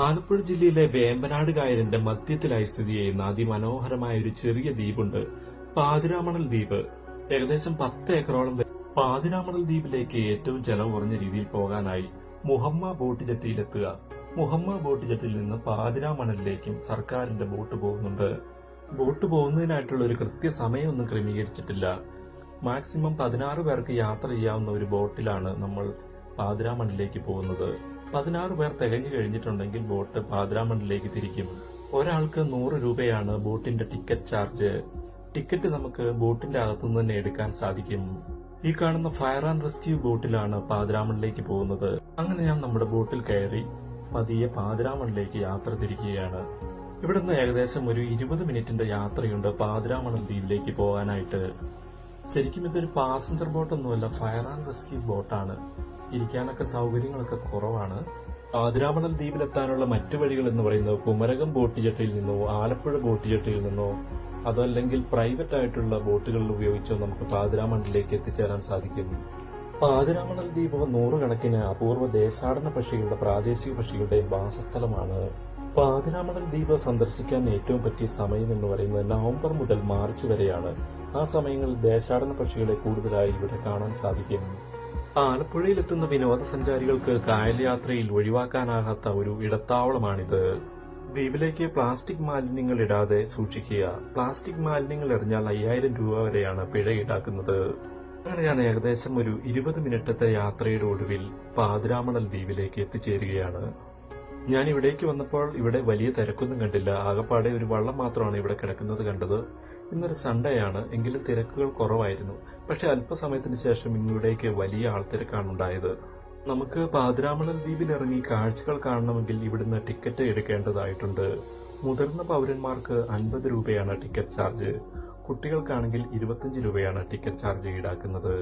ആലപ്പുഴ ജില്ലയിലെ വേമ്പനാട് കായലിന്റെ മധ്യത്തിലായി സ്ഥിതി ചെയ്യുന്ന അതിമനോഹരമായ ഒരു ചെറിയ ദ്വീപുണ്ട്, പാതിരാമണൽ ദ്വീപ്. ഏകദേശം 10 ഏക്കറോളം പാതിരാമണൽ ദ്വീപിലേക്ക് ഏറ്റവും ചെലവ് കുറഞ്ഞ രീതിയിൽ പോകാനായി മുഹമ്മ ബോട്ട് ജെട്ടിയിലെത്തുക. മുഹമ്മ ബോട്ട് ജെട്ടിയിൽ നിന്ന് പാതിരാമണലിലേക്കും സർക്കാരിന്റെ ബോട്ട് പോകുന്നുണ്ട്. ബോട്ട് പോകുന്നതിനായിട്ടുള്ള ഒരു കൃത്യസമയമൊന്നും ക്രമീകരിച്ചിട്ടില്ല. മാക്സിമം 16 പേർക്ക് യാത്ര ചെയ്യാവുന്ന ഒരു ബോട്ടിലാണ് നമ്മൾ പാതിരാമണലിലേക്ക് പോകുന്നത്. 16 പേർ തികഞ്ഞു കഴിഞ്ഞിട്ടുണ്ടെങ്കിൽ ബോട്ട് പാതിരാമണലിലേക്ക് തിരിക്കും. ഒരാൾക്ക് 100 രൂപയാണ് ബോട്ടിന്റെ ടിക്കറ്റ് ചാർജ്. ടിക്കറ്റ് നമുക്ക് ബോട്ടിന്റെ അകത്തുനിന്ന് തന്നെ എടുക്കാൻ സാധിക്കും. ഈ കാണുന്ന ഫയർ ആൻഡ് റെസ്ക്യൂ ബോട്ടിലാണ് പാതിരാമണലിലേക്ക് പോകുന്നത്. അങ്ങനെ ഞാൻ നമ്മുടെ ബോട്ടിൽ കയറി പതിയെ പാതിരാമണലിലേക്ക് യാത്ര തിരിക്കുകയാണ്. ഇവിടുന്ന് ഏകദേശം ഒരു 20 മിനിറ്റിന്റെ യാത്രയുണ്ട് പാതിരാമണൽ ദ്വീപിലേക്ക് പോകാനായിട്ട്. ശരിക്കും ഇതൊരു പാസഞ്ചർ ബോട്ടൊന്നുമല്ല, ഫയർ ആൻഡ് റെസ്ക്യൂ ബോട്ടാണ്. ഇരിക്കാനൊക്കെ സൗകര്യങ്ങളൊക്കെ കുറവാണ്. പാതിരാമണൽ ദ്വീപിലെത്താനുള്ള മറ്റു വഴികൾ എന്ന് പറയുന്നത് കുമരകം ബോട്ട് ജെട്ടിയിൽ നിന്നോ ആലപ്പുഴ ബോട്ട് ജെട്ടിയിൽ നിന്നോ അതല്ലെങ്കിൽ പ്രൈവറ്റ് ആയിട്ടുള്ള ബോട്ടുകളിൽ ഉപയോഗിച്ചോ നമുക്ക് പാതിരാമണലിലേക്ക് എത്തിച്ചേരാൻ സാധിക്കും. പാതിരാമണൽ ദ്വീപ് നൂറുകണക്കിന് അപൂർവ ദേശാടന പക്ഷികളുടെ പ്രാദേശിക പക്ഷികളുടെ വാസസ്ഥലമാണ്. പാതിരാമണൽ ദ്വീപ് സന്ദർശിക്കാൻ ഏറ്റവും പറ്റിയ സമയം എന്ന് പറയുന്നത് നവംബർ മുതൽ മാർച്ച് വരെയാണ്. ആ സമയങ്ങളിൽ ദേശാടന പക്ഷികളെ കൂടുതലായി ഇവിടെ കാണാൻ സാധിക്കും. ആലപ്പുഴയിലെത്തുന്ന വിനോദസഞ്ചാരികൾക്ക് കായൽ യാത്രയിൽ ഒഴിവാക്കാനാകാത്ത ഒരു ഇടത്താവളമാണിത്. ദ്വീപിലേക്ക് പ്ലാസ്റ്റിക് മാലിന്യങ്ങൾ ഇടാതെ സൂക്ഷിക്കുക. പ്ലാസ്റ്റിക് മാലിന്യങ്ങൾ എറിഞ്ഞാൽ 5000 രൂപ വരെയാണ് പിഴ ഈടാക്കുന്നത്. അങ്ങനെ ഞാൻ ഏകദേശം ഒരു 20 മിനിറ്റത്തെ യാത്രയുടെ ഒടുവിൽ പാതിരാമണൽ ദ്വീപിലേക്ക് എത്തിച്ചേരുകയാണ്. ഞാൻ ഇവിടേക്ക് വന്നപ്പോൾ ഇവിടെ വലിയ തിരക്കൊന്നും കണ്ടില്ല. ആകപ്പാടെ ഒരു വള്ളം മാത്രമാണ് ഇവിടെ കിടക്കുന്നത് കണ്ടത്. ഇന്നൊരു സൺഡേ ആണ്, എങ്കിലും തിരക്കുകൾ കുറവായിരുന്നു. പക്ഷെ അല്പസമയത്തിന് ശേഷം ഇന്നിവിടേക്ക് വലിയ ആൾത്തിരക്കാണ് ഉണ്ടായത്. നമുക്ക് പാതിരാമണൽ ദ്വീപിൽ ഇറങ്ങി കാഴ്ചകൾ കാണണമെങ്കിൽ ഇവിടുന്ന് ടിക്കറ്റ് എടുക്കേണ്ടതായിട്ടുണ്ട്. മുതിർന്ന പൗരന്മാർക്ക് 50 രൂപയാണ് ടിക്കറ്റ് ചാർജ്. കുട്ടികൾക്കാണെങ്കിൽ 25 രൂപയാണ് ടിക്കറ്റ് ചാർജ് ഈടാക്കുന്നത്.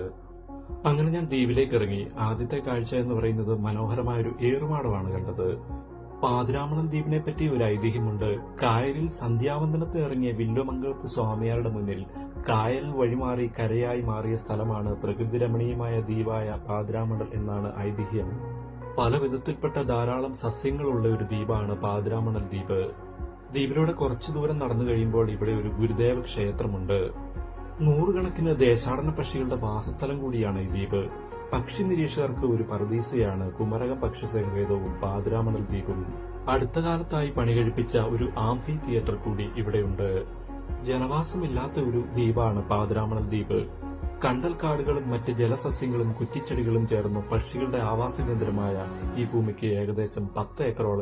അങ്ങനെ ഞാൻ ദ്വീപിലേക്ക് ഇറങ്ങി. ആദ്യത്തെ കാഴ്ച എന്ന് പറയുന്നത് മനോഹരമായൊരു ഏറുമാടമാണ് കണ്ടത്. പാതിരാമണൽ ദ്വീപിനെ പറ്റി ഒരു ഐതിഹ്യമുണ്ട്. കായലിൽ സന്ധ്യാവന്തനത്തിന് ഇറങ്ങിയ വില്വമംഗലത്ത് സ്വാമിയാരുടെ മുന്നിൽ കായൽ വഴിമാറി കരയായി മാറിയ സ്ഥലമാണ് പ്രകൃതി രമണീയമായ ദ്വീപായ പാതിരാമണൽ എന്നാണ് ഐതിഹ്യം. പല വിധത്തിൽപ്പെട്ട ധാരാളം സസ്യങ്ങളുള്ള ഒരു ദ്വീപാണ് പാതിരാമണൽ ദ്വീപ്. ദ്വീപിലൂടെ കുറച്ചു ദൂരം നടന്നു കഴിയുമ്പോൾ ഇവിടെ ഒരു ഗുരുദേവ ക്ഷേത്രമുണ്ട്. നൂറുകണക്കിന് ദേശാടന പക്ഷികളുടെ വാസസ്ഥലം കൂടിയാണ് ഈ ദ്വീപ്. പക്ഷി നിരീക്ഷകർക്ക് ഒരു പറുദീസയാണ് കുമരകം പക്ഷി സങ്കേതവും പാതിരാമണൽ ദ്വീപും. അടുത്ത കാലത്തായി പണി കഴിപ്പിച്ച ഒരു ആംഫി തിയേറ്റർ കൂടി ഇവിടെയുണ്ട്. ജനവാസമില്ലാത്ത ഒരു ദ്വീപാണ് പാതിരാമണൽ ദ്വീപ്. കണ്ടൽക്കാടുകളും മറ്റ് ജലസസ്യങ്ങളും കുറ്റിച്ചെടികളും ചേർന്ന് പക്ഷികളുടെ ആവാസ കേന്ദ്രമായ ഈ ഭൂമിക്ക് ഏകദേശം 10 ഏക്കറോളം